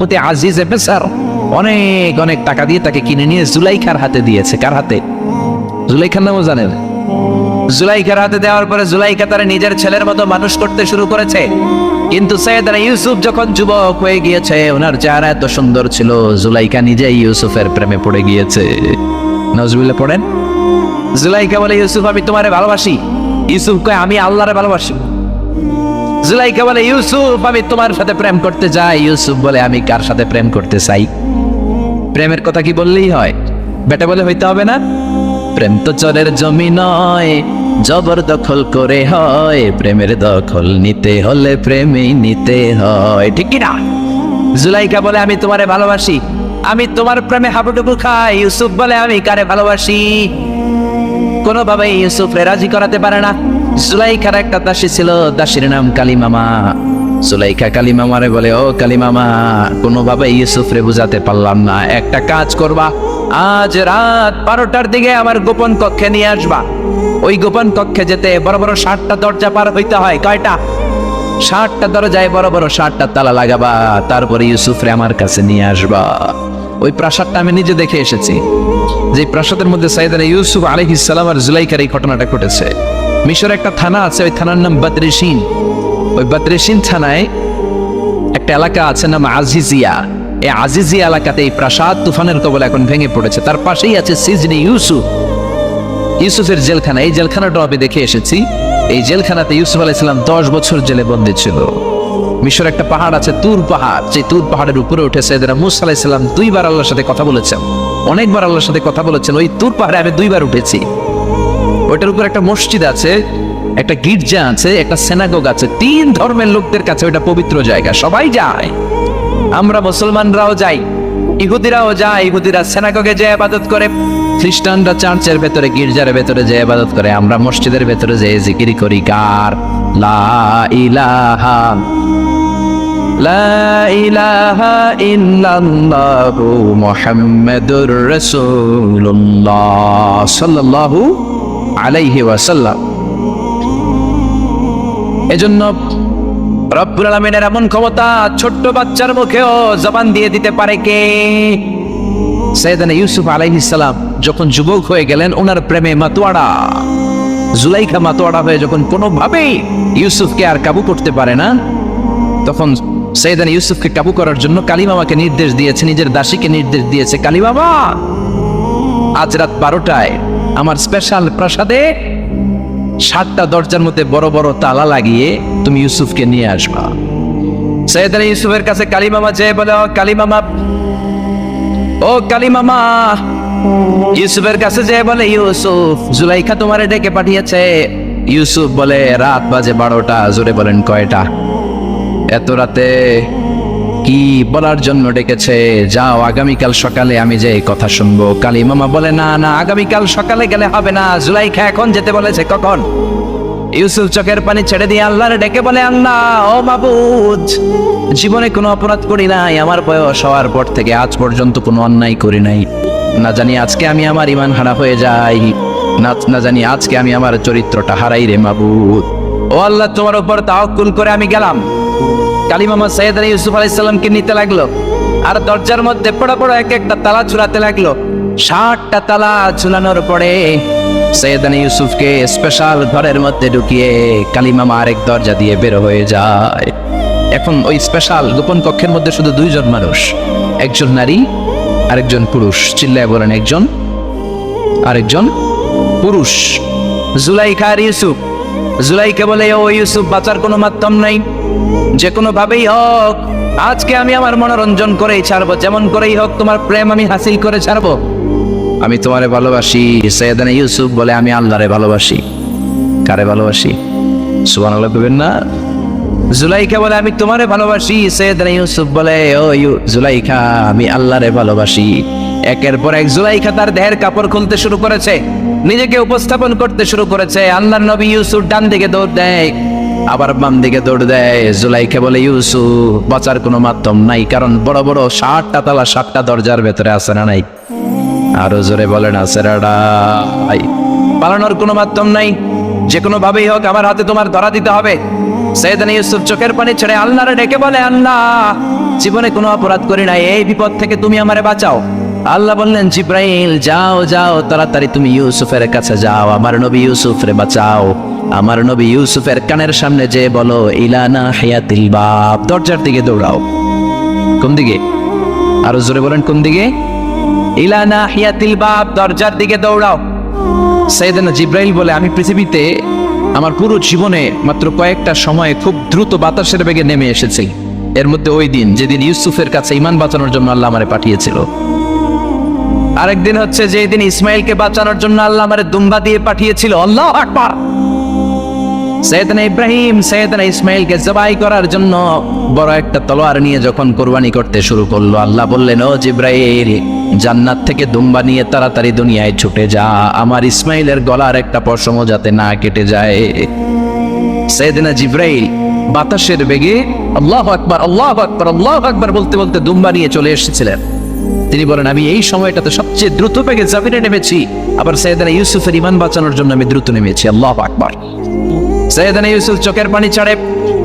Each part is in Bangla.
প্রতি আজিজে মিসর, অনেক অনেক টাকা দিয়ে তাকে কিনে নিয়ে জুলাইখার হাতে দিয়েছে। কার হাতে? জুলাইখার নামও জানেন? জুলাইখার হাতে দেওয়ার পরে জুলাইখা তার নিজের ছেলের মতো মানুষ করতে শুরু করেছে। কিন্তু সৈয়দনা ইউসুফ যখন যুবক হয়ে গিয়েছে, ওনার চেহারা এত সুন্দর ছিল, জুলাইখা নিজেই ইউসুফের প্রেমে পড়ে গিয়েছে। নাউজুবিল্লাহ পড়েন। জুলাইখা বলে, ইউসুফ আমি তোমারে ভালোবাসি। ইউসুফ কয়, আমি আল্লাহরে ভালোবাসি। জুলাইখা বলে, ইউসুফ আমি তোমার সাথে প্রেম করতে চাই। ইউসুফ বলে, আমি কার সাথে প্রেম করতে চাই? প্রেমের কথা কি বললেই হয়? বেটা বলে হইতে হবে না? প্রেম তো চরের জমি নয়, জবরদখল করে হয়। প্রেমের দখল নিতে হলে প্রেমেই নিতে হয়, ঠিক কি না? জুলাইখা বলে, আমি তোমারে ভালোবাসি, আমি তোমার প্রেমে হাবুডুবু খাই। ইউসুফ বলে, আমি কারে ভালোবাসি? কোনোভাবে ইউসুফরে রাজি করাতে পারে না। জুলাইখার একটা দাসী ছিল, দাসীর নাম কালিমামা। জুলাইখা কালিমামারে বলে, ও কালিমামা, কোনোভাবে ইউসুফরে বুঝাতে পারলাম না। একটা কাজ করবা, আজ রাত 12টার দিকে আমার গোপন কক্ষে নিয়ে আসবা। ওই গোপন কক্ষে যেতে বড় বড় 60টা দরজা পার হইতে হয়। কয়টা? 60টা দরজায় বড় বড় 60টা তালা লাগাবা, তারপরে ইউসুফরে আমার কাছে নিয়ে আসবা। ওই প্রাসাদটা আমি নিজে দেখে এসেছি, যে প্রাসাদের মধ্যে সাইয়েদনা ইউসুফ আলাইহিস সালাম আর জুলাইখার এই ঘটনাটা ঘটেছে। মিশরে একটা থানা আছে, ওই থানার নাম বদরেশিন। ওই বদরেশিন থানায় একটা এলাকা আছে নাম আজিজিয়া। এই আজিজিয়া এলাকাতে এই প্রাসাদ তুফানের কবলে এখন ভেঙে পড়েছে। তার পাশেই আছে সিজনে ইউসুফ, ইউসুফের জেলখানা। এই জেলখানাটা আমি দেখে এসেছি। এই জেলখানাতে ইউসুফ আলাইহিস সালাম 10 বছর জেলে বন্দী ছিল। মিশর একটা পাহাড় আছে, তুর পাহাড়। যে তুর পাহাড়ের উপরে উঠে সাইয়েদনা মূসা আলাইহিস সালাম 2বার আল্লাহর সাথে কথা বলেছেন, অনেকবার আল্লাহর সাথে কথা বলেছেন। ওই তুর পাহাড়ে আমি 2বার উঠেছি। ওইটার উপর একটা মসজিদ আছে, একটা গির্জা আছে, একটা সিনাগোগ আছে। 3 ধর্মের লোকদের কাছে ওইটা পবিত্র জায়গা, সবাই যায়। আমরা মুসলমানরাও যাই, ইহুদিরাও যায়। ইহুদিরা সিনাগোগে যে ইবাদত করে, খ্রিস্টানরা চার্চের ভেতরে, গির্জার ভেতরে যে ইবাদত করে। আমরা মসজিদের ভেতরে যে জিকির করি, কার? লা ইলাহা লা ইলাহা ইল্লাল্লাহু মুহাম্মাদুর রাসূলুল্লাহ সাল্লাল্লাহু আলাইহি ওয়াসাল্লাম। এজন্য রব্বুল আলামিনের এমন ক্ষমতা, ছোট্ট বাচ্চার মুখেও জবান দিয়ে দিতে পারে কে? সাইয়েদনা ইউসুফ আলাইহিস সালাম যখন যুবক হয়ে গেলেন, ওনার প্রেমে মাতোয়ারা। জুলাইখা মাতোয়ারা হয়ে যখন কোনোভাবেই ইউসুফকে আর কাবু করতে পারে না, তখন সাইয়েদনা ইউসুফকে কাবু করার জন্য কালিমামাকে নির্দেশ দিয়েছে, নিজের দাসীকে নির্দেশ দিয়েছে, কালিমামা আজ রাত 12টায় আমার স্পেশাল প্রাসাদে 60টা দরজার মধ্যে বড় বড় তালা লাগিয়ে তুমি ইউসুফকে নিয়ে আসবা। সাইয়েদনা ইউসুফের কাছে কালিমামা যেয়ে বলে, ও কালিমামা, ও কালিমামা। ইউসুফের কাছে যেয়ে বলে, ইউসুফ, জুলাইখা তোমারে ডেকে পাঠিয়েছে। ইউসুফ বলে, রাত বাজে 12টা। জোরে বলেন, কয়টা? এত রাতে কি বলার জন্য ডেকেছে? যাও, আগামীকাল সকালে আমি যে কথা শুনবো। কালিমামা বলে, না না, আগামীকাল সকালে গেলে হবে না, জুলাইখা এখন যেতে বলেছে। কখন? ইউসুফ চোখের পানি ছেড়ে দিয়ে আল্লাহরে ডেকে বলে, আল্লাহ, ও মাবুদ, জীবনে কোনো অপরাধ করি নাই, আমার বয়স হওয়ার পর থেকে আজ পর্যন্ত কোনো অন্যায় করি নাই। না জানি আজকে আমি আমার ঈমান হারা হয়ে যাই, না জানি আজকে আমি আমার চরিত্রটা হারাই রে মাবুদ। ও আল্লাহ, তোমার উপর তাওয়াক্কুল করে আমি গেলাম। কালিমামা সাইয়েদনা ইউসুফ আলাইহিস সালামকে নিতে লাগলো, আর দরজার মধ্যে পড়া পড়া এক একটা তালা ঝুলাতে লাগলো। 60টা তালা ঝুলানোর পরে সাইয়েদনা ইউসুফকে স্পেশাল ঘরের মধ্যে ঢুকিয়ে কালিমামা আরেক দরজা দিয়ে বের হয়ে যায়। এখন ওই স্পেশাল গোপন কক্ষের মধ্যে শুধু 2 জন মানুষ, একজন নারী আরেকজন পুরুষ। চিল্লায় বলেন, একজন আরেকজন পুরুষ। জুলাইখা আর ইউসুফ। জুলাইখা বলে, ও ইউসুফ, বাঁচার কোনো মাধ্যম নাই, যে কোনো ভাবেই হোক আজকে আমি আমার মনোরঞ্জন করেই ছাড়বো, যেমন করেই হোক তোমার প্রেম আমি হাসিল করে ছাড়বো। আমি তোমারে ভালোবাসি। সাইয়েদনা ইউসুফ বলে, আমি আল্লাহরে ভালোবাসি। কারে ভালোবাসি? সুবহানাল্লাহ বলবেন না? জুলাইখা বলে, আমি তোমারে ভালোবাসি। সাইয়েদনা ইউসুফ বলে, ও জুলাইখা, আমি আল্লাহরে ভালোবাসি। একের পর এক জুলাইখা তার দেহের কাপড় খুলতে শুরু করেছে, নিজেকে উপস্থাপন করতে শুরু করেছে। আল্লাহর নবী ইউসুফ ডান দিকে দৌড় দেয়, আবার বাম দিকে দৌড় দেয়। জুলাইখা বলে, ইউসুফ, বাঁচার কোনো মাধ্যম নাই, কারণ বড় বড় 60টা তালা 60টা দরজার ভেতরে আছে না নাই? আরো জোরে বলেন, আছে না? পালানোর কোনো মাধ্যম নাই, যে কোনো ভাবেই হোক আমার হাতে তোমার ধরা দিতে হবে। সাইয়েদনা ইউসুফ চোখের পানি ছেড়ে আল্লাহরে ডেকে বলে, আল্লাহ, জীবনে কোনো অপরাধ করি নাই, এই বিপদ থেকে তুমি আমারে বাঁচাও। আল্লাহ বললেন, জিব্রাইল যাও যাও, তাড়াতাড়ি তুমি ইউসুফের কাছে যাও, আমার নবী ইউসুফরে বাঁচাও। আমার নবী ইউসুফের কানের সামনে যে বলো, ইলানা হিয়াতিল বাব, দরজার দিকে দৌড়াও। কোন দিকে? আরো জোরে বলেন, কোন দিকে? ইলানা হিয়াতিল বাব, দরজার দিকে দৌড়াও। সাইয়েদনা জিব্রাইল বলে, আমি পৃথিবীতে আমার পুরো জীবনে মাত্র কয়েকটা সময়ে খুব দ্রুত বাতাসের বেগে নেমে এসেছি। এর মধ্যে ওই দিন যেদিন ইউসুফের কাছে ঈমান বাঁচানোর জন্য আল্লাহ আমারে পাঠিয়েছিল। আরেকদিন হচ্ছে যেই দিন ইসমাইলকে বাঁচানোর জন্য আল্লাহ আমারে দুম্বা দিয়ে পাঠিয়েছিল। আল্লাহু আকবার। সাইয়েদনা ইব্রাহিম সাইয়েদনা ইসমাইলকে জবাই করার জন্য বড় একটা তলোয়ার নিয়ে যখন কুরবানি করতে শুরু করলো, আল্লাহ বললেন, ও জিব্রাইল, জান্নাত থেকে দুম্বা নিয়ে তাড়াতাড়ি দুনিয়ায় ছুটে যা, আমার ইসমাইলের গলার একটা পশমও যাতে না কেটে যায়। সাইয়েদনা জিব্রাইল বাতাসের বেগে আল্লাহু আকবার আল্লাহু আকবার আল্লাহু আকবার বলতে বলতে দুম্বা নিয়ে চলে এসেছিলেন। তিনি বলেন, আমি এই সময়টাতে সবচেয়ে দ্রুত বেগে জমিনে নেমেছি, আবার সাইয়েদনা ইউসুফের ঈমান বাঁচানোর জন্য আমি দ্রুত নেমেছি। আল্লাহু আকবার। সাইয়েদনা ইউসুফ চোখের পানি ছাড়ে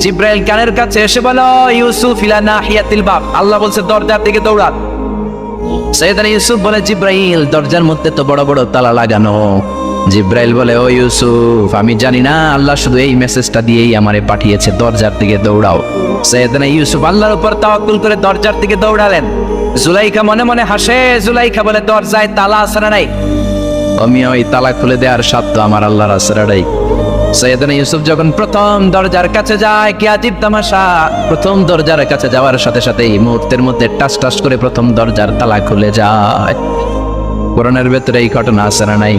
জিব্রাইল কানের কাছে এসে বলো, ইউসুফ ইলা নাহিয়াতিল বাব, আল্লাহ বলছে দরজার দিকে দৌড়া। সাইয়েদনা ইউসুফ বলে, জিব্রাইল, দরজার মধ্যে তো বড় বড় তালা লাগানো। জিব্রাইল বলে, ও ইউসুফ, আমি জানি না, আল্লাহ শুধু এই মেসেজটা দিয়েই আমারে পাঠিয়েছে, দরজার দিকে দৌড়াও। সাইয়েদনা ইউসুফ আল্লাহর উপর তাওয়াক্কুল করে দরজার দিকে দৌড়ালেন। জুলাইখা মনে মনে হাসে। জুলাইখা বলে, দরজায় তালা আছে না নাই? আমি ওই তালা খুলে দেওয়ার সাধ্য আমার আল্লাহর আছে না নাই? সাইয়েদনা ইউসুফ যখন প্রথম দরজার কাছে যায়, কি আজীব তামাশা, প্রথম দরজার কাছে যাওয়ার সাথে সাথেই মুহূর্তের মধ্যে টাস টাস করে প্রথম দরজার তালা খুলে যায়। কোরআনের ভেতরে এই ঘটনা আছে না নাই?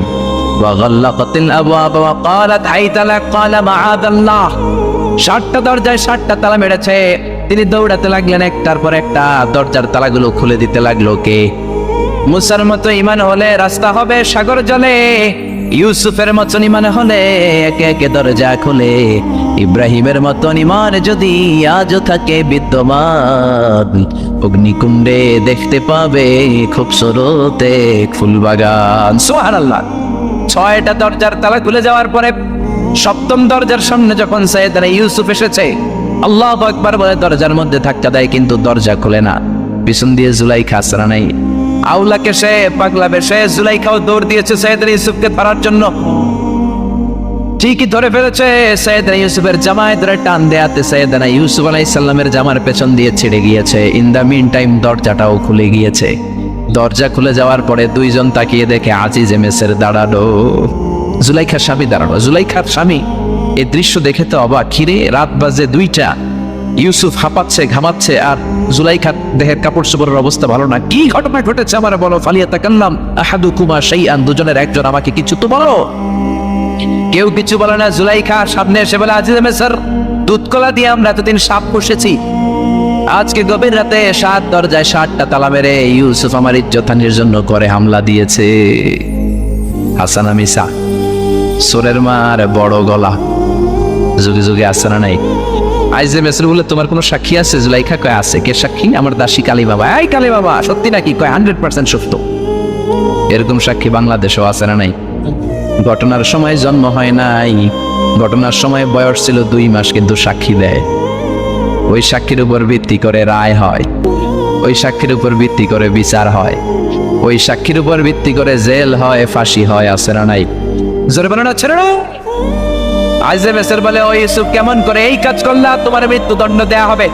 ওয়াগাল্লাকাতিল আবওয়াব ওয়া ক্বালাত হাইতা লাক, ক্বালা মাআযাল্লাহ। 60টা দরজায় 60টা তালা মেরেছে। তিনি দৌড়াতে লাগলেন, একটার পর একটা দরজার তালাগুলো খুলে দিতে লাগলো। কে? মুসার মতো ঈমান হলে রাস্তা হবে সাগর জলে, ইউসুফের মতন ঈমান হলে একে একে দরজা খুলে। ইব্রাহিমের মতন ঈমান যদি আজও থাকে বিদ্যমান, অগ্নিকুণ্ডে দেখতে পাবে খুবসুরত এক ফুলবাগান। সুবহানাল্লাহ। 6টা দরজার তালা খুলে যাওয়ার পরে 7ম দরজার সামনে যখন সাইয়েদনা ইউসুফ এসেছে, আল্লাহু আকবার বলে দরজার মধ্যে ধাক্কা দেয়, কিন্তু দরজা খুলে না। পিছন দিয়ে জুলাইখা আসরা নাই, আউলাকে সে পাগলা বেশে জুলাইখাও দৌড় দিয়েছে সাইয়েদনা ইউসুফকে ধরার জন্য। ঠিকই ধরে ফেলেছে। সাইয়েদনা ইউসুফের জামায় ধরে টান দেয়াতে সাইয়েদনা ইউসুফ আলাইহিস সালামের জামার পেছন দিয়ে ছিঁড়ে গিয়েছে। ইন দা মিন টাইম দরজাটাও খুলে গিয়েছে। দরজা খুলে যাওয়ার পরে দুইজন তাকিয়ে দেখে আজিজ মেসের দাঁড়ানো, জুলাইখার স্বামী দাঁড়ানো। জুলাইখার স্বামী এই দৃশ্য দেখে তো অবাক। খিরে, রাত বাজে 2টা, ইউসুফ হাঁপাচ্ছে ঘামাচ্ছে, আর জুলাইখার দেহের কাপড় চোপড়ের অবস্থা ভালো না। কি ঘটনা ঘটেছে আমার বলো। ফালিয়াতাকাল্লাম আহাদুকুমা শাইআন, দুজনের একজন আমাকে কিছু তো বলো। কেউ কিছু বলে না। জুলাইখা সামনে এসে বলে, আজিজ মেসর, দুধকলা দিয়ে আমরা এতদিন সাপ পুষেছি, আজকে গভীর রাতে 7 দরজায় 7টা তালা মেরে ইউসুফ আমার ইজ্জতহানির জন্য করে হামলা দিয়েছে। হাসান মিসা, সোরের মার বড় গলা, যুগে যুগে আছে না নাই? আইজে মেসর বলে, তোমার কোনো সাক্ষী আছে? জুলাইখা কয়, আছে। কে সাক্ষী? আমার দাসী কালী বাবা। এই কালী বাবা, সত্যি নাকি? কয় 100% সত্য। এরকম সাক্ষী বাংলাদেশেও আছে না নাই? ঘটনার সময় জন্ম হয় নাই, ঘটনার সময় বয়স ছিল 2 মাস, কিন্তু সাক্ষী দেয়। ওই সাক্ষীর উপর ভিত্তি করে রায় হয়, ওই সাক্ষীর উপর ভিত্তি করে বিচার হয়, ওই সাক্ষীর উপর ভিত্তি করে জেল হয়, ফাঁসি হয়। আছে না নাই? জোরে বলো না, ছেড়ে নাও। আইজে মেসর বলে, ও ইউসুফ, কেমন করে এই কাজ করলা? তোমার মৃত্যুদণ্ড দেয়া হবে,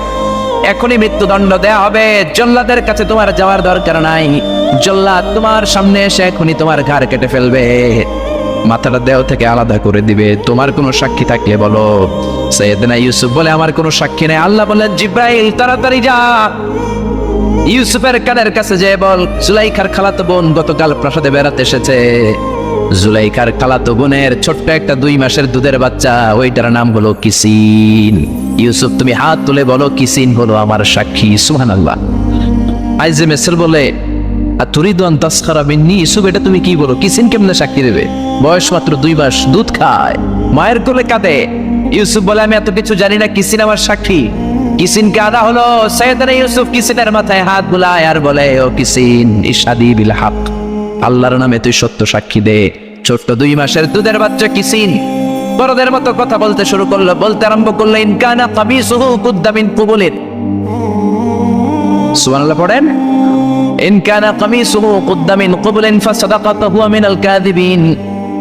এখনই মৃত্যুদণ্ড দেয়া হবে। জল্লাদের কাছে তোমার যাওয়ার দরকার নাই, জল্লাদ তোমার সামনে এসে এখনই তোমার ঘাড় কেটে ফেলবে, মাথাটা দেহ থেকে আলাদা করে দিবে। তোমার কোনো সাক্ষী থাকলে বলো। সাইয়েদনা ইউসুফ বলে, আমার কোনো সাক্ষী নেই। আল্লাহ বললেন, জিব্রাইল, তাড়াতাড়ি যা, ইউসুফের কানের কাছে যে বল, জুলাইখার খালাতো বোন গতকাল প্রাসাদে বেড়াতে এসেছে। জুলাইখার খালাতো বোনের ছোট্ট একটা 2 মাসের দুধের বাচ্চা, ওইটার নাম হলো কিসিন। ইউসুফ, তুমি হাত তুলে বলো, কিসিন হলো আমার সাক্ষী। সুবহানাল্লাহ। আইজে মেসর বলে, তুরিদু আন তাসখারা মিন্নি, ইউসুফ, এটা তুমি কি বলো? কিসিন কেমনে সাক্ষী দেবে? বয়স মাত্র 2 মাস, দুধ খায়, মায়ের কোলে কাঁদে। ইউসুফ বলে, আমি এত কিছু জানি না, কিসিন আমার সাক্ষী। কিসিনকে আনা হলো। সাইয়েদনা ইউসুফ কিসিনের মাথায় হাত বুলায় আর বলে, ও কিসিন, ইশহাদি বিল হক, আল্লাহর নামে তুই সত্য সাক্ষী দে। ছোট্ট 2 মাসের দুধের বাচ্চা কিসিন বড়দের মতো কথা বলতে শুরু করলো, বলতে আরম্ভ করলো, ইন কানা কামিসুহু কুদ্দা মিন কুবুলিন। সুবহানাল্লাহ পড়েন। ইন কানা কামিসুহু কুদ্দা মিন কুবুলিন ফাসাদাকাতু হুয়া মিনাল কাযিবিন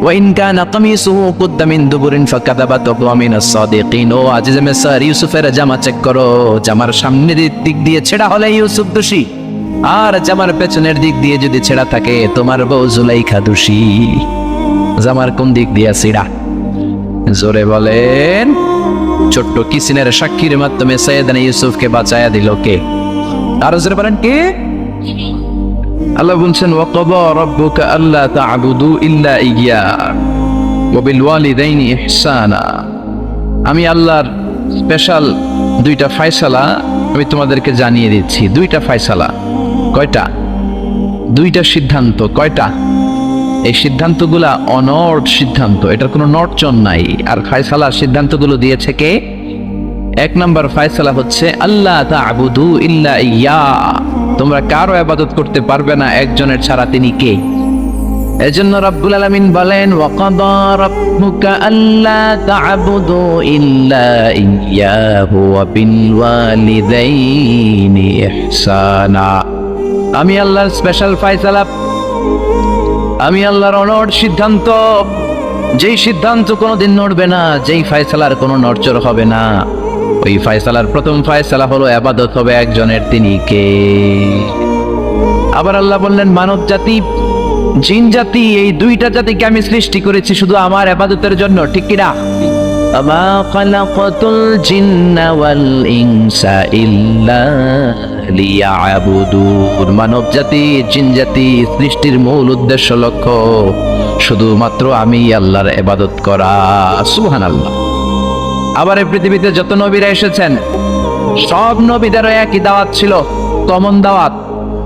ওয়া ইন কানা কামিসুহু কুদ্দা মিন দুবুরিন ফাকাযাবাতু হুয়া মিনাস সাদিকিন। ও আজিজ মিসর, ইউসুফের জামা চেক করো, জামার সামনের দিক দিয়ে ছেঁড়া হলে ইউসুফ দোষী, আর জামার পেছনের দিক দিয়ে যদি ছেঁড়া থাকে তোমার বউ জুলাইখা দোষী। জামার কোন দিক দিয়ে ছেঁড়া? জোরে বলেন। ছোট্ট কিসিনের সাক্ষীর মাধ্যমে সাইয়েদনা ইউসুফকে বাঁচায়া দিল কে? আর জোরে বলেন কে? আল্লাহ বলছেন, ওয়াকাদা রাব্বুকা আল্লা তা'বুদু ইল্লা ইয়্যা ওয়া বিল ওয়ালিদাইনি ইহসানা। আমি আল্লাহর স্পেশাল দুইটা ফয়সালা আমি তোমাদেরকে জানিয়ে দিচ্ছি। দুইটা ফয়সালা। কয়টা? দুইটা সিদ্ধান্ত। কয়টা? এই সিদ্ধান্তগুলা অনড় সিদ্ধান্ত, এটার কোনো নড়চড় নাই। আর ফয়সালা সিদ্ধান্তগুলো দিয়েছে কে? এক নম্বর ফয়সালা হচ্ছে আল্লাহ তা'বুদু ইল্লা ইয়্যা, তোমরা কারো ইবাদত করতে পারবে না একজনের ছাড়া, তিনি কে? এজন্য রব্বুল আলামিন বলেন, ওয়াকাদা রাব্বুকা আল্লা তা'বুদু ইল্লা ইয়্যাহু ওয়া বিল ওয়ালিদাইনি ইহসানা। আমি আল্লাহর স্পেশাল ফয়সালা, আমি আল্লাহর অনড় সিদ্ধান্ত, যেই সিদ্ধান্ত কোনোদিন নড়বে না, যেই ফয়সালার কোনো নড়চড় হবে না, ওই ফয়সালার প্রথম ফয়সালা হলো ইবাদত হবে একজনের, তিনি কে? আবার আল্লাহ বললেন, মানব জাতি, জিন জাতি, এই দুইটা জাতিকে আমি সৃষ্টি করেছি শুধু আমার ইবাদতের জন্য, ঠিক কি না? আমা খালাকাতুল জিন্না ওয়াল ইনসা ইল্লা লিয়াবুদুন। মানব জাতি, জিন জাতি সৃষ্টির মূল উদ্দেশ্য, লক্ষ্য শুধুমাত্র আমি আল্লাহর ইবাদত করা। সুবহানাল্লাহ। আবার এই পৃথিবীতে যত নবীরা এসেছেন, সব নবীদের একই দাওয়াত ছিল, কমন দাওয়াত,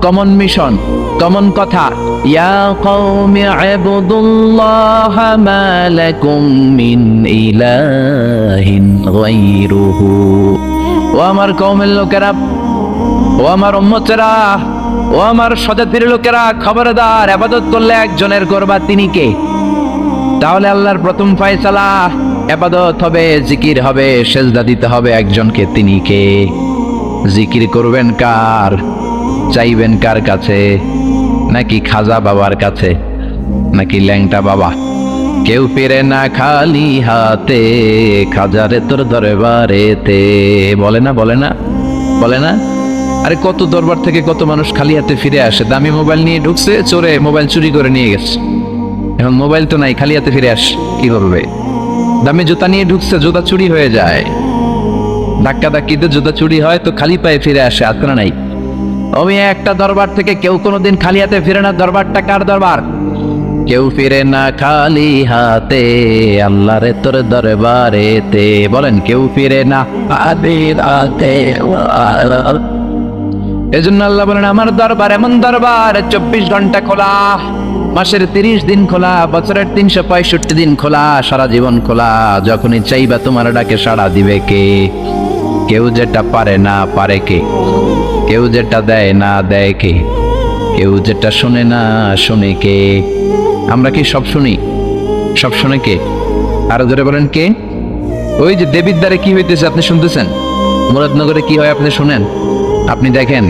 কমন মিশন, কমন কথা, ইয়া কওমি ইবুদুল্লাহা মা লাকুম মিন ইলাহিন গায়রুহু। ও আমার কওমের লোকেরা, ও আমার উম্মতেরা, ও আমার স্বজাতির লোকেরা, খবরদার, ইবাদত করলে একজনের করবা, তিনি কে? তাহলে আল্লাহর প্রথম ফয়সালা, ইবাদত হবে, জিকির হবে, সেজদা দিতে হবে একজনকে, তিনি কে? জিকির করবেন কার? চাইবেন কার কাছে? নাকি খাজা বাবার কাছে, নাকি ল্যাংটা বাবা? কেউ ফিরে না খালি হাতে, খাজারে তোর দরবারেতে। বলে না, বলে না, বলে না? আরে কত দরবার থেকে কত মানুষ খালি হাতে ফিরে আসে। দামি মোবাইল নিয়ে ঢুকছে, চোরে মোবাইল চুরি করে নিয়ে গেছে, এখন মোবাইল তো নাই, খালি হাতে ফিরে আস, কি করবে? দামি জুতা নিয়ে ঢুকছে, জুতা চুরি হয়ে যায়, ধাক্কা ধাক্কিতে জুতা চুরি হয়, তো খালি পায়ে ফিরে আসে, আছে না নাই? আমি একটা দরবার থেকে কেউ কোনোদিন খালি হাতে ফিরে না। দরবারটা কার দরবার? কেউ ফিরে না খালি হাতে, আল্লাহরে তোর দরবারেতে। বলেন, কেউ ফিরে না খালি হাতে। এজন্য আল্লাহ বলেন, আমার দরবার এমন দরবার 24 ঘন্টা খোলা, মাসের 30 দিন খোলা, বছরের 365 দিন খোলা, সারা জীবন খোলা। যখনই চাইবা তোমার ডাকে সাড়া দিবে কে? কেউ যেটা পারে না পারে কে? কেউ যেটা দেয় না দেয় কে? কেউ যেটা শোনে না শোনে কে? আমরা কি সব শুনি? সব শুনে কে? আরো ধরে বলেন কে? ওই যে দেবিদ্বারে কি হইতেছে আপনি শুনতেছেন, মুরাদনগরে কি হয় আপনি শুনেন, আপনি দেখেন,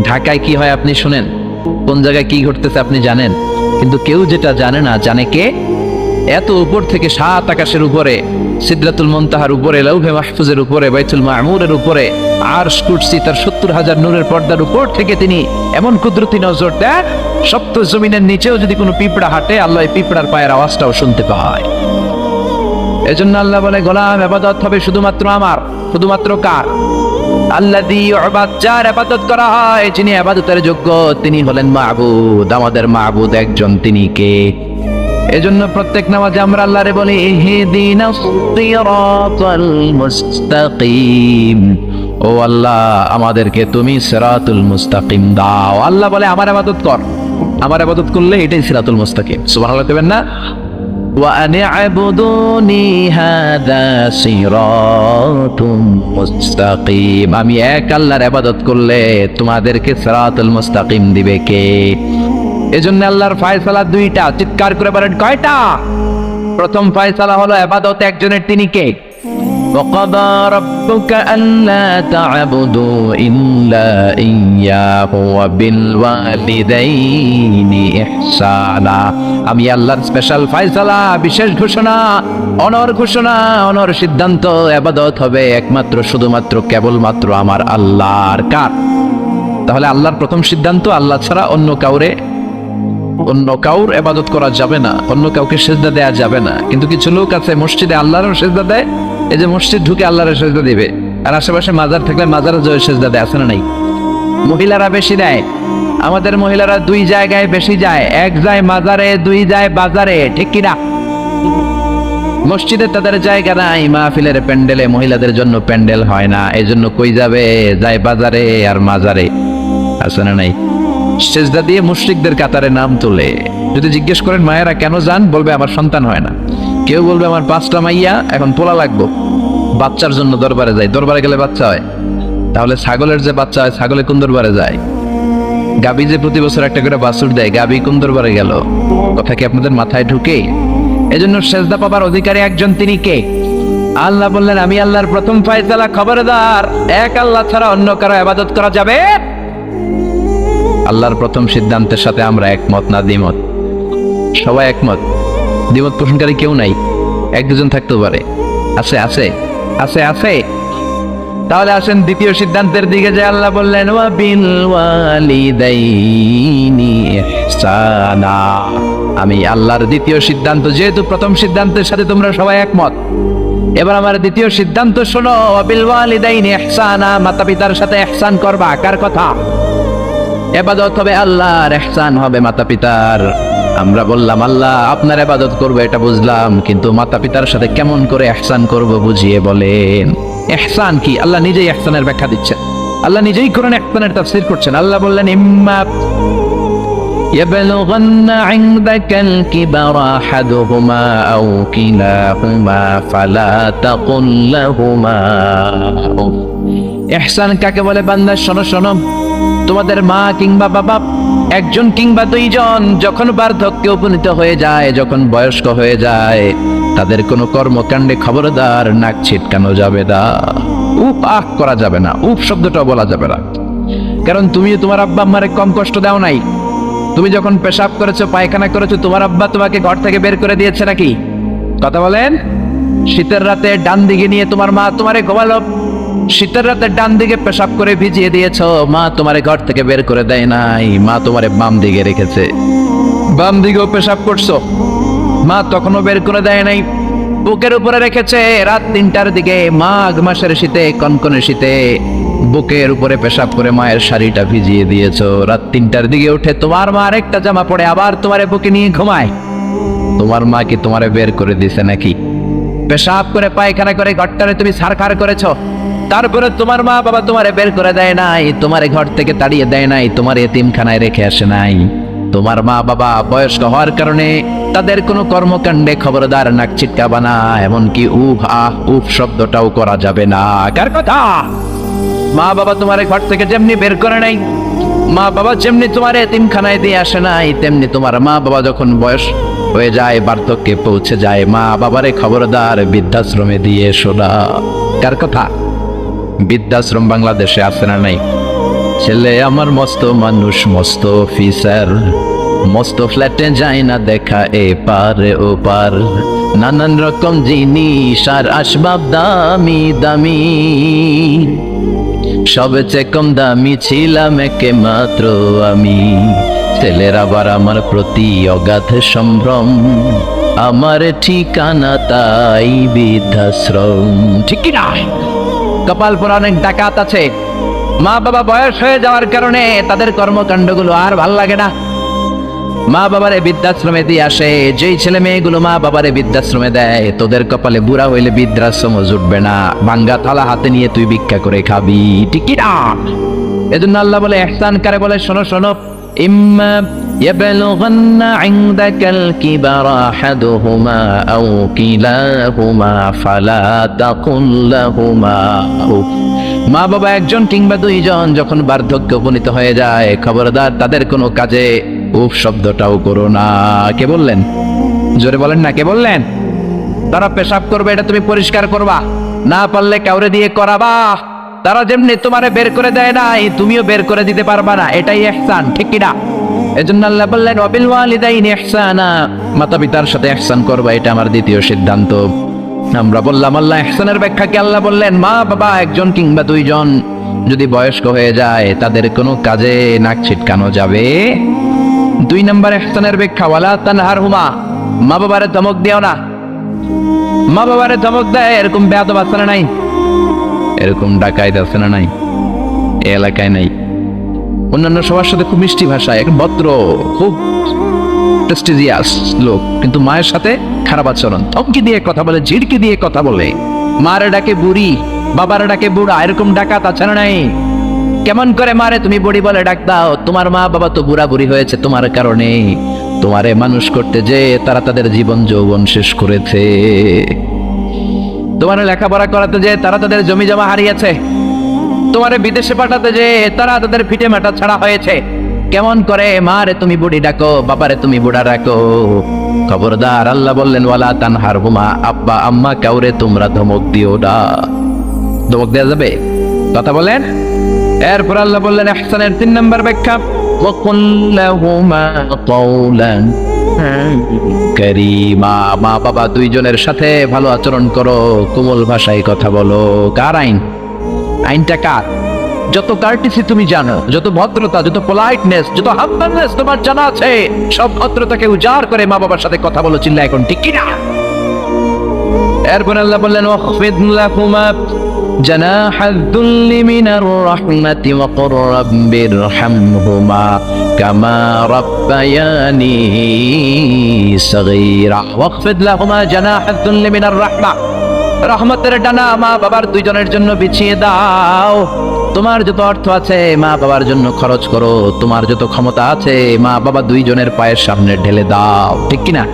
ঢাকায় কি হয় আপনি শুনেন, কোন জায়গায় কি ঘটতেছে আপনি জানেন, কিন্তু কেউ যেটা জানে না জানে কে? এত উপর থেকে, 7 আকাশের উপরে, সিদরাতুল মুনতাহার উপরে, লাউহে মাহফুজের উপরে, বাইতুল মামুরের উপরে, আরশ কুরসি তার 70,000 নূরের পর্দার উপর থেকে তিনি এমন কুদরতি নজর দেন, সপ্ত জমিনের নিচেও যদি কোনো পিঁপড়া হাঁটে, আল্লাহ পিঁপড়ার পায়ের আওয়াজটাও শুনতে পায়। এজন্য আল্লাহ বলে, গোলাম, ইবাদত হবে শুধুমাত্র আমার। শুধুমাত্র কার? আল্লাযী ইউবাদ, যার ইবাদত করা হয়, যিনি ইবাদতের যোগ্য, তিনি হলেন মাবুদ। আমাদের মাবুদ একজন, তিনি কে? এজন্য প্রত্যেক নামাজে আমরা আল্লাহরে বলি, ইহদিনাস সিরাতাল মুস্তাকিম। ও আল্লাহ, আমাদেরকে তুমি সিরাতুল মুস্তাকিম দাও। আল্লাহ বলে, আমার ইবাদত কর, আমার ইবাদত করলে এটাই সিরাতুল মুস্তাকিম। সুবহানাল্লাহ দেবেন না? ওয়া আনি'বুদুনি হাযা সিরাতুম মুস্তাকিম। আমি এক আল্লাহর ইবাদত করলে তোমাদেরকে সিরাতুল মুস্তাকিম দিবে কে? এজন্য আল্লাহর ফয়সালা দুইটা, চিৎকার করে বলেন কয়টা? প্রথম ফয়সালা হলো ইবাদত একজনের, তিনি কে? وَقَضَى رَبُّكَ أَلَّا تَعْبُدُوا إِلَّا إِيَّاهُ وَبِالْوَالِدَيْنِ إِحْسَانًا। আমি আল্লাহর স্পেশাল ফয়সালা, বিশেষ ঘোষণা, অনর ঘোষণা, অনর সিদ্ধান্ত, ইবাদত হবে একমাত্র শুধুমাত্র কেবলমাত্র আমার আল্লাহর। কার? তাহলে আল্লাহর প্রথম সিদ্ধান্ত, আল্লাহ ছাড়া অন্য কাউর ইবাদত করা যাবে না, অন্য কাউকে সেজদা দেয়া যাবে না। কিন্তু কিছু লোক আছে মসজিদে আল্লাহরও সেজদা দেয়, এই যে মসজিদ ঢুকে আল্লাহর সেজদা দিবে, আর আশেপাশে মাজার থাকলে মাজারে জয় সেজদা দেয়, আছে না নাই? মহিলারা বেশি দেয়, আমাদের মহিলারা দুই জায়গায় বেশি যায়, এক যায় মাজারে, দুই যায় বাজারে, ঠিক কিনা? মসজিদে তাদের জায়গা নাই, মাহফিলের প্যান্ডেলে মহিলাদের জন্য প্যান্ডেল হয় না, এই জন্য কই যাবে? যায় বাজারে আর মাজারে, আছে না নাই? সেজদা দিয়ে মুশরিকদের কাতারে নাম তোলে। যদি জিজ্ঞেস করেন মায়েরা কেন যান, বলবে আমার সন্তান হয় না। কেউ বলবে আমার 5টা মাইয়া, এখন পোলা লাগবো, বাচ্চার জন্য দরবারে যায়। দরবারে গেলে বাচ্চা হয়, তাহলে ছাগলের যে বাচ্চা হয়, ছাগলে কোন দরবারে যায়? গাবি যে প্রতি বছর একটা করে বাছুর দেয়, গাবি কোন দরবারে গেল? কথা কি আপনাদের মাথায় ঢুকে? এজন্য সেজদা পাবার অধিকারী একজন, তিনি কে? আল্লাহ বললেন আমি আল্লাহর প্রথম ফয়সালা, খবরদার এক আল্লাহ ছাড়া অন্য কারো ইবাদত করা যাবে। আল্লাহর প্রথম সিদ্ধান্তের সাথে আমরা একমত না দ্বিমত? সবাই একমত, দ্বিমত পোষণকারী কেউ নাই? এক দুজন থাকতে পারে, আছে আছে আছে আছে। তাহলে আসেন দ্বিতীয় সিদ্ধান্তের দিকে, যে আল্লাহ বললেন ওয়া বিল ওয়ালিদাইনি ইহসানা। আমি আল্লাহর দ্বিতীয় সিদ্ধান্ত, যেহেতু প্রথম সিদ্ধান্তের সাথে তোমরা সবাই একমত, এবার আমার দ্বিতীয় সিদ্ধান্ত শোনো, ওয়া বিল ওয়ালিদাইনি ইহসানা, মাতা পিতার সাথে ইহসান করবা। কার কথা? ইবাদত হবে আল্লাহর, ইহসান হবে মাতা পিতার। আমরা বললাম আল্লাহ আপনার ইবাদত করব, এটা বুঝলাম, কিন্তু মাতা পিতার সাথে কেমন করে ইহসান করব বুঝিয়ে বলেন। ইহসান কি? আল্লাহ নিজেই ইহসানের ব্যাখ্যা দিচ্ছেন, আল্লাহ নিজেই কোরআনে ইহসানের তাফসীর করছেন। আল্লাহ বললেন ইম্মা ইয়াবলুগান্না ইনদাকাল কিবারা আহাদুহুমা আও কিলাহুমা ফালা তাকুল লাহুমা। ইহসান কাকে বলে? বান্দা শোনো শোনো, তোমাদের মা কিংবা বাবা, একজন কিংবা দুইজন যখন বার্ধক্যে উপনীত হয়ে যায়, যখন বয়স্ক হয়ে যায়, তাদের কোনো কর্মকাণ্ডে খবরদার নাক ছিটকানো যাবে না, উফ আহ করা যাবে না, উফ শব্দটা বলা যাবে না। কারণ তুমি তোমার আব্বা আম্মারে কম কষ্ট দাও নাই। তুমি যখন পেশাব করেছো, পায়খানা করেছো, তোমার আব্বা তোমাকে ঘর থেকে বের করে দিয়েছে নাকি? কথা বলেন। শীতের রাতে ডান দিকে নিয়ে তোমার মা তোমারে ঘুমালো, শীতের রাতে ডান দিকে পেশাব করে ভিজিয়ে দিয়েছো, মা তোমারে ঘর থেকে বের করে দেয় নাই, মা তোমারে বাম দিকে রেখেছে। বাম দিকেও পেশাব করছো, মা তখনও বের করে দেয় নাই, বুকের উপরে রেখেছে। রাত 3টার দিকে, মাঘ মাসের শীতে, কনকনে শীতে, বুকের উপরে পেশাব করে মায়ের শাড়িটা ভিজিয়ে দিয়েছো। রাত 3টার দিকে উঠে তোমার মা আরেকটা জামা পরে আবার তোমারে বুকে নিয়ে ঘুমায়। তোমার মা কি তোমারে বের করে দিছে নাকি? পেশাব করে পায়খানা করে ঘরটারে তুমি ছারখার করেছো, তারপরে তোমার মা বাবা তোমারে বের করে দেয় নাই, তোমারে ঘর থেকে তাড়িয়ে দেয় নাই, তোমার এতিমখানায় রেখে আসে নাই। তোমার মা বাবা বয়স্ক হওয়ার কারণে তাদের কোনো কর্মকাণ্ডে খবরদার নাক ছিটকাবা না, এমনকি উফ আহ উফ শব্দটাও করা যাবে না। কার কথা? মা বাবা তোমারে ঘর থেকে যেমনি বের করে নাই, মা বাবা যেমনি তোমার এতিমখানায় দিয়ে আসে নাই, তেমনি তোমার মা বাবা যখন বয়স হয়ে যায়, বার্ধক্যে পৌঁছে যায়, মা বাবারে খবরদার বৃদ্ধাশ্রমে দিয়ে এসো না। কার কথা? বৃদ্ধাশ্রম বাংলাদেশে আছে না নাই? ছেলে আমার মস্ত মানুষ, মস্ত অফিসার, মস্ত ফ্ল্যাটে যায় না দেখা এপার ওপার, নানান রকম জিনিস আর আসবাব দামি দামি, সবচেয়ে কম দামি ছিলাম একে মাত্র আমি। ছেলের আবার আমার প্রতি অগাধ সম্ভ্রম, আমার ঠিকানা তাই বৃদ্ধাশ্রম। ঠিক কি না? কপাল পরা অনেক ডাকাত আছে, মা বাবা বয়স হয়ে যাওয়ার কারণে তাদের কর্মকাণ্ডগুলো আর ভাল লাগে না, মা বাবারে বৃদ্ধাশ্রমে দিয়ে আসে। যেই ছেলে মেয়েগুলো মা বাবারে বৃদ্ধাশ্রমে দেয়, তোদের কপালে বুড়া হইলে বৃদ্ধাশ্রম জুটবে না, ভাঙ্গা থালা হাতে নিয়ে তুই ভিক্ষা করে খাবি। ঠিক কি না? এজন্য আল্লাহ বলে ইহসান কারে বলে? শোনো শোনো, ইম্মা ইয়াবলুগান্না ইনদাকাল কিবারা আহাদুহুমা আও কিলাহুমা ফালা তাকুল লাহুমা। মা বাবা একজন কিংবা দুইজন যখন বার্ধক্যে উপনীত হয়ে যায়, খবরদার তাদের কোনো কাজে উফ শব্দটাও করো না। কে বললেন? জোরে বলেন না, কে বললেন? তারা পেশাব করবে, এটা তুমি পরিষ্কার করবা, না পারলে কাউরে দিয়ে করাবা। তারা যেমনি তোমারে বের করে দেয় নাই, তুমিও বের করে দিতে পারবা না, এটাই ইহসান, ঠিক কি না? এজন্য আল্লাহ বললেন ওয়াবিল ওয়ালিদাইনি ইহসানা, মাতা পিতার সাথে ইহসান করবা, এটা আমার দ্বিতীয় সিদ্ধান্ত। আমরা বললাম আল্লাহ ইহসানের ব্যাখ্যা কি? আল্লাহ বললেন মা বাবা একজন কিংবা দুইজন যদি বয়স্ক হয়ে যায়, তাদের কোনো কাজে নাক ছিটকানো যাবে। 2 নম্বর ইহসানের ব্যাখ্যা ওয়ালা তানহারহুমা, মা বাবারে ধমক দিও না। মা বাবারে ধমক দেয় এরকম বেয়াদব আছে না নাই? এরকম ডাকাইত আছে না নাই? এই এলাকায় নাই? অন্যান্য সবার সাথে খুব মিষ্টি ভাষায়, এক ভদ্র, খুব প্রেস্টিজিয়াস লোক, কিন্তু মায়ের সাথে খারাপ আচরণ, ধমকি দিয়ে কথা বলে, ঝিড়কি দিয়ে কথা বলে, মারে ডাকে বুড়ি, বাবারে ডাকে বুড়া, এরকম ডাকাত আছে না নাই? কেমন করে মারে তুমি বুড়ি বলে ডাক দাও? তোমার মা বাবা তো বুড়া বুড়ি হয়েছে তোমার কারণে, তোমারে মানুষ করতে যে তারা তাদের জীবন যৌবন শেষ করেছে, তোমার লেখাপড়া করাতে যে তারা তাদের জমি জমা হারিয়েছে, তোমারে বিদেশে পাঠাতে যে তারা তাদের ফিটে মাটা ছাড়া হয়েছে। কেমন করে মারে তুমি বুড়ি ডাকো, বাবারে তুমি বুড়া ডাকো? খবরদার, আল্লাহ বললেন ওয়ালা তানহারহুমা, আব্বা আম্মা কাউরে তোমরা ধমক দিও না। ধমক দেওয়া যাবে? কথা বলেন। এরপর আল্লাহ বললেন ইহসানের 3 নম্বর ব্যাখ্যা ওয়াকুল লাহুমা কাওলান কারীমা, মা বাবা দুইজনের সাথে ভালো আচরণ করো, কোমল ভাষায় কথা বলো। কার আইন? আইনটা কার? যত কার্টিসি তুমি জানো, যত ভদ্রতা, যত পোলাইটনেস, যত হাম্বলনেস তোমার জানা আছে, সব ভদ্রতাকে উজাড় করে মা বাবার সাথে কথা বলো। চিল্লা এখন, ঠিক কি না? এরপর আল্লাহ বললেন ওয়াখফিদ লাহুমা জানাহাদ দুল্লি মিনার রাহমাতি ওয়া কুর রাব্বিরহামহুমা কামা রাব্বায়ানি সগীরা। ওয়াখফিদ লাহুমা জানাহাদ দুল্লি মিনার রাহমা, রহমতের ডানা মা বাবার দুইজনের জন্য বিছিয়ে দাও। তোমার যত অর্থ আছে মা বাবার জন্য খরচ করো, তোমার যত ক্ষমতা আছে মা বাবা দুইজনের পায়ের সামনে ঢেলে দাও, ঠিক কিনা?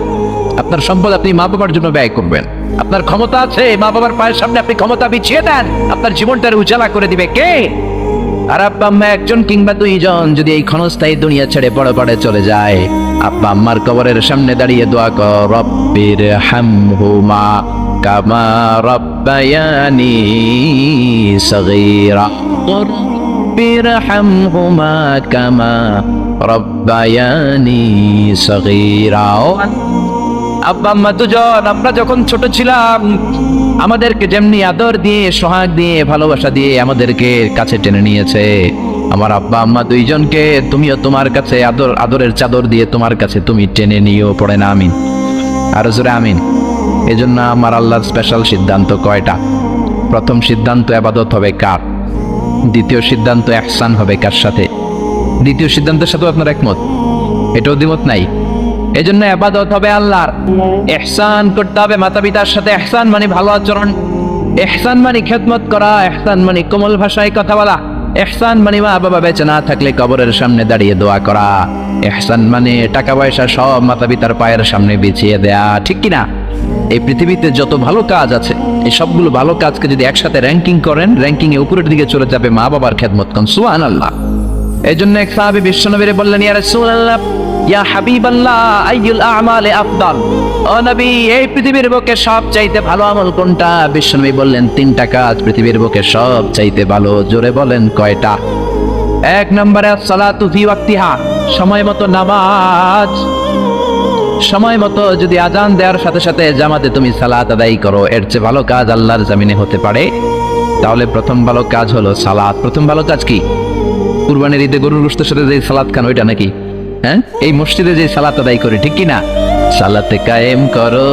আপনার সম্পদ আপনি মা বাবার জন্য ব্যয় করবেন, আপনার ক্ষমতা আছে মা বাবার পায়ের সামনে আপনি ক্ষমতা বিছিয়ে দেন, আপনার জীবনটার উজালা করে দিবে কে? আর আব্বা আম্মা একজন কিংবা দুইজন যদি এই ক্ষণস্থায়ী দুনিয়া ছেড়ে বড় পড়ে চলে যায়, আব্বা আম্মার কবরের সামনে দাঁড়িয়ে দোয়া কর রব্বির হামহুমা কামা রাব্বায়ানি সগীরা, রব্বির হামহুমা কামা রাব্বায়ানি সগীরা। আব্বা আম্মা দুজন আমরা যখন ছোট ছিলাম, আমাদেরকে যেমনি আদর দিয়ে, সোহাগ দিয়ে, ভালোবাসা দিয়ে আমাদেরকে কাছে টেনে নিয়েছে, আমার আব্বা আম্মা দুইজনকে তুমিও তোমার কাছে আদরের চাদর দিয়ে তোমার কাছে তুমি টেনে নিও। পড়ে না আমিন? আরো জোরে আমিন। এজন্য আমার আল্লাহর স্পেশাল সিদ্ধান্ত কয়টা? প্রথম সিদ্ধান্ত ইবাদত হবে কার? দ্বিতীয় সিদ্ধান্ত ইহসান হবে কার সাথে? দ্বিতীয় সিদ্ধান্তের সাথে আপনার একমত? এটাও দ্বিমত নাই? এজন্য ইবাদত হবে আল্লাহর, ইহসান করতে হবে মাতা পিতার সাথে। ইহসান মানে ভালো আচরণ, ইহসান মানে খেদমত করা, ইহসান মানে কোমল ভাষায় কথা বলা, ইহসান মানে মা বাবা বেঁচে না থাকলে কবরের সামনে দাঁড়িয়ে দোয়া করা, ইহসান মানে টাকা পয়সা সব মাতা পিতার পায়ের সামনে বিছিয়ে দেয়া, ঠিক কিনা? এই পৃথিবীতে যত ভালো কাজ আছে, এই সবগুলো ভালো কাজকে যদি একসাথে র্যাঙ্কিং করেন, র্যাঙ্কিং এ উপরের দিকে চলে যাবে মা বাবার খেদমত করেন। সুবহানাল্লাহ। এই জন্য এক সাহাবী বিশ্বনবীরে বললেন ইয়া রাসূলুল্লাহ ইয়া হাবিবাল্লাহ আইয়ুল আ'মালি আফদাল, ও নবী এই পৃথিবীর বুকে সবচাইতে ভালো আমল কোনটা? বিশ্বনবী বললেন 3টা কাজ পৃথিবীর বুকে সবচাইতে ভালো। জোরে বলেন কয়টা? 1 নম্বরে সালাতু ফি ওয়াক্তিহা, সময় মতো নামাজ। সময় মতো যদি আজান দেওয়ার সাথে সাথে জামাতে তুমি সালাত আদায় করো, এর চেয়ে ভালো কাজ আল্লাহর জমিনে হতে পারে? তাহলে প্রথম ভালো কাজ হলো সালাত। প্রথম ভালো কাজ কি? কুরবানির ঈদে গরুর গোশতের সাথে যে সালাত খান ওইটা নাকি? হ্যাঁ, এই মসজিদে যে সালাত আদায় করি, ঠিক কি না? সালাতে কায়েম করো,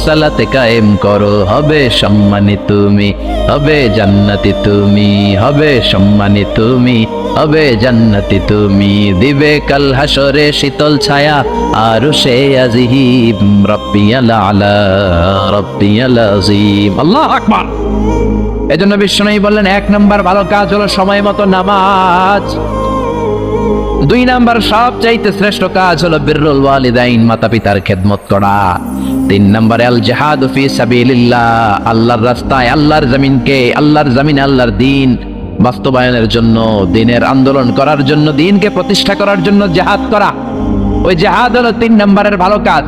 সালাতে কায়েম করো, হবে সম্মানী তুমি, হবে জান্নাতি তুমি, হবে সম্মানী তুমি, হবে জান্নাতি তুমি, দিবে কাল হাসরে শীতল ছায়া আরশে আজিম, রাব্বিয়াল আলা রাব্বিয়াল আযীম। আল্লাহু আকবার। এজন্য বিশ্বনবী বললেন 1 নম্বর ভালো কাজ হলো সময় মতো নামাজ। 2 নম্বর সবচাইতে শ্রেষ্ঠ কাজ হলো বিররুল ওয়ালিদাইন, মাতা পিতার খেদমত করা। 3 নম্বরে আল জিহাদ ফি সাবিলিল্লাহ, আল্লাহর রাস্তায়, আল্লাহর জমিনকে, আল্লাহর জমিনে আল্লাহর দ্বীন বাস্তবায়নের জন্য, দ্বীনের আন্দোলন করার জন্য, দ্বীনকে প্রতিষ্ঠা করার জন্য জিহাদ করা। ওই জিহাদ হলো 3 নম্বরের ভালো কাজ।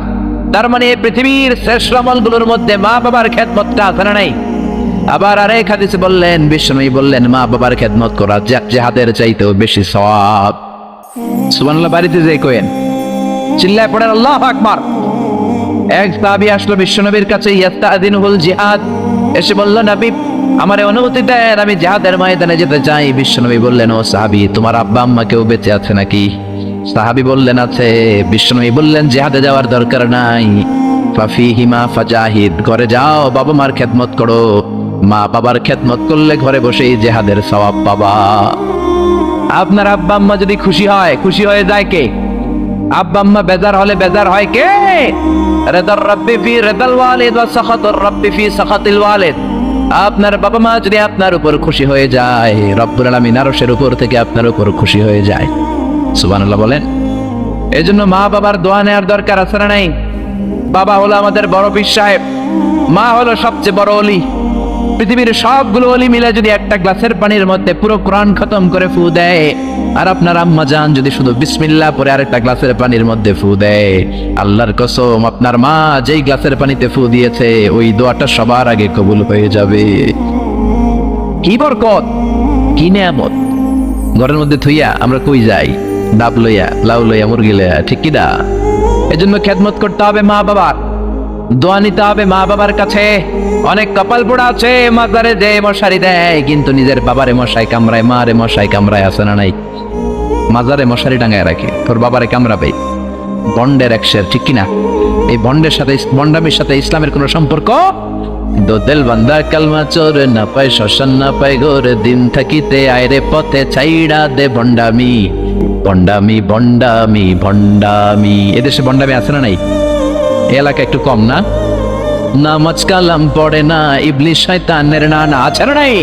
তার মানে এই পৃথিবীর শ্রেষ্ঠ আমলগুলোর মধ্যে মা বাবার খেদমতটা আছে না নাই? আবার আরেক হাদিসে বললেন, বিশ্বনবী বললেন, মা বাবার খেদমত করা জিহাদের চাইতেও বেশি সওয়াব। সুবহানাল্লাহ। বাড়িতে যে কোয়েন চিল্লায় পড়েন আল্লাহু আকবার। এক সাহাবী আসলো বিশ্বনবীর কাছে, ইয়াস্তাযিনুল জিহাদ, এসে বলল, নবী আমারে অনুমতি দেন, আমি জিহাদের ময়দানে যেতে চাই। বিশ্বনবী বললেন, ও সাহাবী, তোমার আব্বা আম্মা কেউ বেঁচে আছে নাকি? সাহাবী বললেন, আছে। বিশ্বনবী বললেন, জিহাদে যাওয়ার দরকার নাই, ফাফিহিমা ফাজাহিদ, ঘরে যাও, বাবা মার খেদমত করো। মা বাবার খেদমত করলে ঘরে বসেই জিহাদের সওয়াব পাবা। আপনার আব্বা আম্মা যদি খুশি হয়, খুশি হয়ে যায় কে? আব্বা আম্মা বেজার হলে বেজার হয় কে? রিদার রাব্বি ফি রিদাল ওয়ালিদ ওয়া সাখাতুর রাব্বি ফি সাখাতিল ওয়ালিদ। আপনার বাবা মা যদি আপনার উপর খুশি হয়ে যায়, রব্বুল আলামিন আরশের উপর থেকে আপনার উপর খুশি হয়ে যায়। সুবহানাল্লাহ বলেন। এজন্য মা বাবার দোয়া নেওয়ার দরকার আছে না নাই? বাবা হলো আমাদের বড় পীর সাহেব, মা হলো সবচেয়ে বড় ওলি। পৃথিবীর সবগুলো ওলি মিলে যদি একটা গ্লাসের পানির মধ্যে পুরো কোরআন খতম করে ফু দেয়, আর আপনার আম্মা জান যদি শুধু বিসমিল্লাহ পরে আরেকটা গ্লাসের পানির মধ্যে ফু দেয়, আল্লাহর কসম আপনার মা যেই গ্লাসের পানিতে ফু দিয়েছে ওই দোয়াটা সবার আগে কবুল হয়ে যাবে। কি বরকত, কি নিয়ামত। ঘরের মধ্যে থুইয়া আমরা কই যাই? ডাব লইয়া, লাউ লইয়া, মুরগি লইয়া, ঠিক কি না? এজন্য খেদমত করতে হবে মা বাবার, দোয়া নিতে হবে মা বাবার কাছে। অনেক কপাল পোড়া আছে মাজারে যে মশারি দেয়, কিন্তু নিজের বাবারে মশাই কামড়ায়, মারে মশাই কামড়ায়, আছে না নাই? মাজারে মশারি টাঙায় রাখে, তোর বাবারে কামড়াবে। বন্ডের একশের, ঠিক কিনা? এই বন্ডের সাথে, বন্ডামির সাথে ইসলামের কোনো সম্পর্ক? দোদেল বান্দা কালমা চোর, না পায় শ্মশান না পায় ঘোর, দিন থাকিতে আয়রে পথে ছাইড়া দে ভণ্ডামি, ভণ্ডামি ভণ্ডামি ভণ্ডামি। এদেশে ভণ্ডামি আছে না নাই? এই এলাকা একটু কম না? নামাজ কালাম পড়ে না, ইবলিশ শয়তানের নানা, আছে না নাই?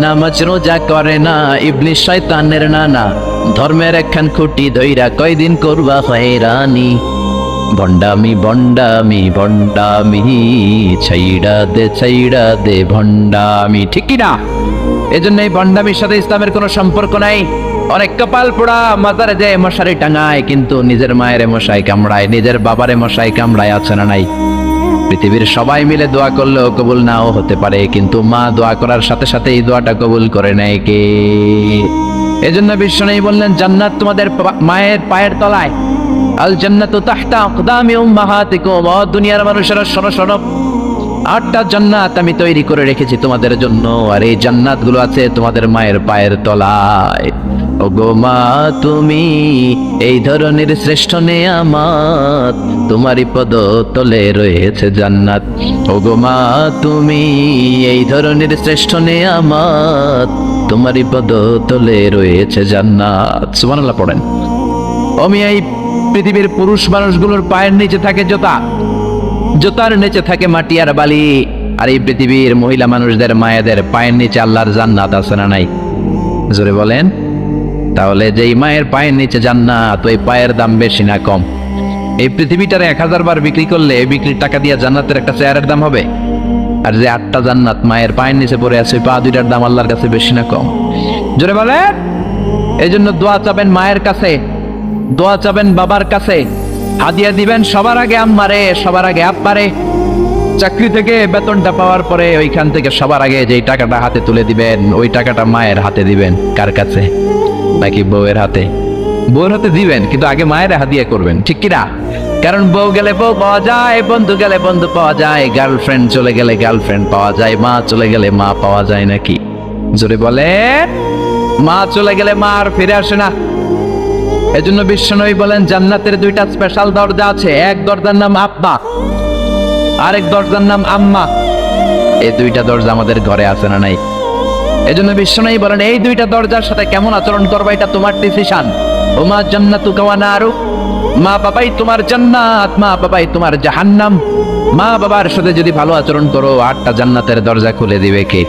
নামাজ রোজা করে না, ইবলিশ শয়তানের নানা, ধর্মের একখান খুঁটি ধইরা কয়দিন করবা হয়রানি, ভণ্ডামি ভণ্ডামি ভণ্ডামি, ছাইড়া দে ভণ্ডামি, ঠিক কি না? এজন্য এই ভণ্ডামির সাথে ইসলামের কোনো সম্পর্ক নাই। অনেক কপাল পোড়া মাজারে যায় মশারি টাঙায়, কিন্তু নিজের মায়ের মশাই কামড়ায়, নিজের বাবারে মশাই কামড়ায়, আছে না নাই? পৃথিবীর সবাই মিলে দোয়া করলেও কবুল নাও হতে পারে, কিন্তু মা দোয়া করার সাথে সাথে এই দোয়াটা কবুল করে নেয় কে? এজন্য বিশ্বনবী বললেন, জান্নাত তোমাদের মায়ের পায়ের তলায়, আল জান্নাতু তাহতা আকদামি উম্মাহাতিকুম। ও দুনিয়ার মানুষেরা শোনো শোনো, 8টা জান্নাত আমি তৈরি করে রেখেছি তোমাদের জন্য, আর এই জান্নাত গুলো আছে তোমাদের মায়ের পায়ের তলায়। ওগো মা তুমি এই ধরনের শ্রেষ্ঠ নেয়ামত, তোমারই পদ তলে রয়েছে জান্নাত। ওগো মা তুমি এই ধরনের শ্রেষ্ঠ নেয়ামত, তোমারই পদ তলে রয়েছে জান্নাত। সুবহানাল্লাহ পড়েন। আমি এই পৃথিবীর পুরুষ মানুষগুলোর পায়ের নিচে থাকে জোতা, জোতার নিচে থাকে মাটি আর বালি, আর এই পৃথিবীর মহিলা মানুষদের মায়েদের পায়ের নিচে আল্লাহর জান্নাত আছে না নাই? জোরে বলেন। তাহলে যেই মায়ের পায়ের নিচে জান্নাত, ওই পায়ের দাম বেশি না কম? এই পৃথিবীটারে 1000 বার বিক্রি করলে বিক্রির টাকা দিয়ে জান্নাতের একটা চেয়ারের দাম হবে? আর যে 8টা জান্নাত মায়ের পায়ের নিচে পড়ে আছে, ওই পা দুইটার দাম আল্লাহর কাছে বেশি না কম? জোরে বলেন। এই জন্য দোয়া চাবেন মায়ের কাছে, দোয়া চাবেন বাবার কাছে, হাদিয়া দিবেন সবার আগে আম্মারে, সবার আগে আব্বারে। চাকরি থেকে বেতনটা পাওয়ার পরে ওইখান থেকে সবার আগে যেই টাকাটা হাতে তুলে দিবেন, ওই টাকাটা মায়ের হাতে দিবেন। কার কাছে? নাকি বউয়ের হাতে? বউয়ের হাতে দিবেন, কিন্তু আগে মায়ের হাদিয়া করবেন, ঠিক কিনা? কারণ বউ গেলে বউ পাওয়া যায়, বন্ধু গেলে বন্ধু পাওয়া যায়, গার্লফ্রেন্ড চলে গেলে গার্লফ্রেন্ড পাওয়া যায়, মা চলে গেলে মা পাওয়া যায় নাকি? জোরে বলেন। মা চলে গেলে মা আর ফিরে আসে না। এজন্য বিশ্বনবী বলেন, জান্নাতের 2টা স্পেশাল দরজা আছে, এক দরজার নাম আব্বা, আরেক দরজার নাম আম্মা। এই 2টা দরজা আমাদের ঘরে আছে না নাই? এজন্য বিশ্বনবী বলেন, এই 2টা দরজার সাথে কেমন আচরণ করবে এটা তোমার ডিসিশন। ওমা জান্নাতুকা ওয়া নারু, মা বাবাই তোমার জান্নাত, মা বাবাই তোমার জাহান্নাম। মা বাবার সাথে যদি ভালো আচরণ করো, 8টা জান্নাতের দরজা খুলে দিবে কে?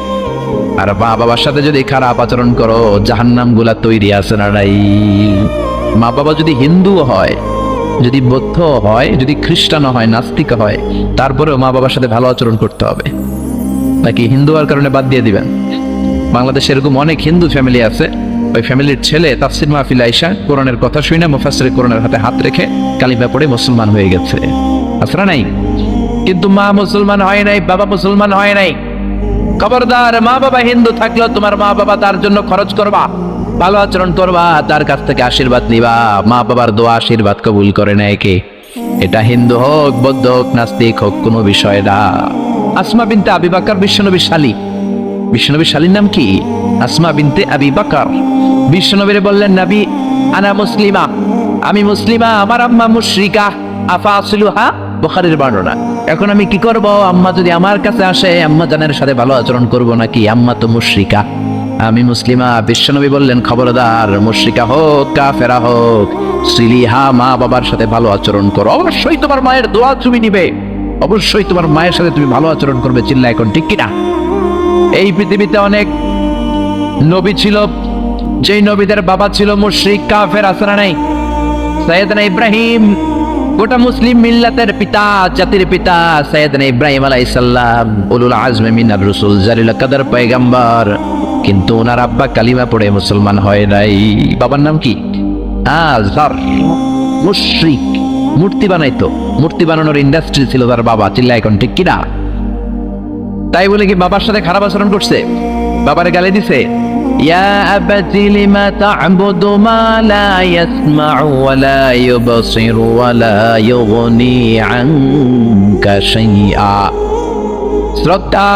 আর মা বাবার সাথে যদি খারাপ আচরণ করো, জাহান্নাম গুলা তৈরি আছে না নাই? মা বাবা যদি হিন্দু হয়, যদি বৌদ্ধ হয়, যদি খ্রিস্টান হয়, নাস্তিক হয়, তারপরেও মা বাবার সাথে ভালো আচরণ করতে হবে। নাকি হিন্দু হওয়ার কারণে বাদ দিয়ে দিবেন? বাংলাদেশে এরকম অনেক হিন্দু ফ্যামিলি আছে, ওই ফ্যামিলির ছেলে তাফসির মাহফিল আইসা কোরআনের কথা শুনে মুফাসসির কোরআনের হাতে হাত রেখে কালিমা পড়ে মুসলমান হয়ে গেছে। আসরা নাই, কিন্তু মা মুসলমান হয় নাই, বাবা মুসলমান হয় নাই। খবরদার, মা বাবা হিন্দু থাকলেও তোমার মা বাবা তার জন্য খরচ করবা, ভালো আচরণ করবা, তার কাছ থেকে আশীর্বাদ নিবা। মা বাবার দোয়া আশীর্বাদ কবুল করে নেয় কে? এটা হিন্দু হোক, বৌদ্ধ হোক, নাস্তিক হোক, কোনো বিষয় না। আসমা বিনতে আবি বকর বিশ্বনবীর শালী। বিশ্বনবীর শালীর নাম কি? আসমা বিনতে আবি বকর। বিশ্বনবীরে বললেন, নবী আনা মুসলিমা, আমি মুসলিমা, আমার আম্মা মুশরিকা, আফা আসলুহা, বুখারীর বর্ণনা। এখন আমি কি করব? আম্মা যদি আমার কাছে আসে, আম্মা জানের সাথে ভালো আচরণ করব নাকি? আম্মা তো মুশরিকা, আমি মুসলিমা। বিশ্বনবী বললেন, খবরদার, মুশরিকা হোক কাফেরা হোক, সিলিহা, মা বাবার সাথে ভালো আচরণ করো। অবশ্যই তোমার মায়ের দোয়া তুমি নিবে, অবশ্যই তোমার মায়ের সাথে তুমি ভালো আচরণ করবে। চিল্লা এখন ঠিক কিনা? এই পৃথিবীতে অনেক নবী ছিল, যেই নবীদের বাবা ছিল মুশরিক কাফের, আছে না নাই? সাইয়েদনা ইব্রাহিম, গোটা মুসলিম মিল্লাতের পিতা, জাতির পিতা সাইয়েদনা ইব্রাহিম আলাইহিস সালাম, উলুল আজমে মিনার রাসূল, জালিল কাদর পয়গম্বর, কিন্তু ওনার আব্বা কালিমা পড়ে মুসলমান হয় নাই। বাবার নাম কি? আযর। মুশরিক, মূর্তি বানাইতো, মূর্তি বানানোর ইন্ডাস্ট্রি ছিল তার বাবা। চিল্লা এখন ঠিক কিনা? তাই বলে কি বাবার সাথে খারাপ আচরণ করছে? বাবারে গালি দিছে? ইয়া আবাতি লিমা তা'বুদু মা লা ইয়াসমা'ু ওয়া লা ইউবসিরু ওয়া লা ইউগনি আনকা শাইআ। শ্রদ্ধা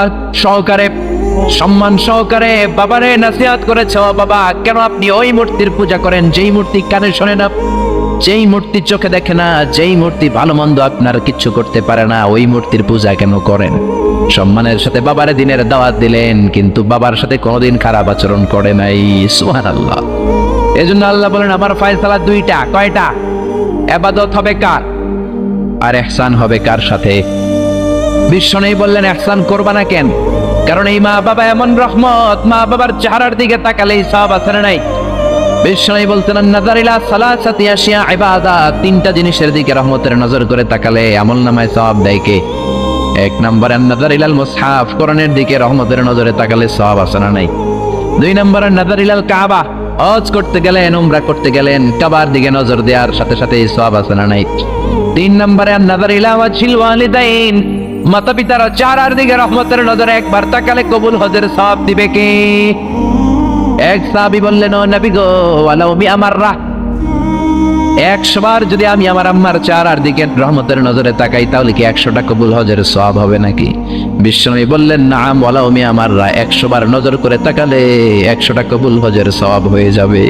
সহকারে, সম্মান সহকারে বাবারে নসিহত করেছে, বাবা কেন আপনি ওই মূর্তির পূজা করেন যেই মূর্তি কানে শোনে না, যেই মূর্তি চোখে দেখে না, যেই মূর্তি ভালো মন্দ আপনার কিচ্ছু করতে পারে না, ওই মূর্তির পূজা কেন করেন? সম্মানের সাথে বাবারে দিনের দাওয়াত দিলেন, কিন্তু বাবার সাথে কোনোদিন খারাপ আচরণ করে নাই। সুবহানাল্লাহ। এজন্য আল্লাহ বলেন, আমার ফয়সালা দুইটা। কয়টা? ইবাদত হবে কার, আর ইহসান হবে কার সাথে? বিশ্বনবী বললেন, ইহসান করবা না কেন? কারণ এই মা বাবা এমন রহমত, মা বাবার চেহারার দিকে তাকালেই সওয়াব আছে না নাই? বিশ্বনবী বলতেন, নাযার ইলা সালাসাতি আশিয়া ইবাদাত, তিনটা জিনিসের দিকে রহমতের নজর করে তাকালে আমলনামায় সওয়াব দেয় কে? এক নম্বরে নাযার ইলাল মুসহাফ, কোরআনের দিকে রহমতের নজরে তাকালে সওয়াব আছে না নাই? দুই নম্বরে নাযার ইলাল কাবা, হজ করতে গেলেন, উমরা করতে গেলেন, কাবার দিকে নজর দেওয়ার সাথে সাথে সওয়াব আছে না নাই? তিন নম্বরে নাযার ইলা ওয়াজহিল ওয়ালিদাইন, মাতা পিতার চেহারার দিকে রহমতের নজরে একবার তাকালে কবুল হজের সওয়াব দিবে কে? এক সাহাবী বললেন, ও নবী গো, ওয়ালাউ মিআ মাররা, 100 বার যদি আমি আমার আম্মার চেহারার দিকে রহমতের নজরে তাকাই, তাহলে কি 100টা কবুল হজের সওয়াব হবে নাকি? বিশ্বনবী বললেন, নাম, ওয়ালাউ মিআ মাররা, 100 বার নজর করে তাকালে 100টা কবুল হজের সওয়াব হয়ে যাবে।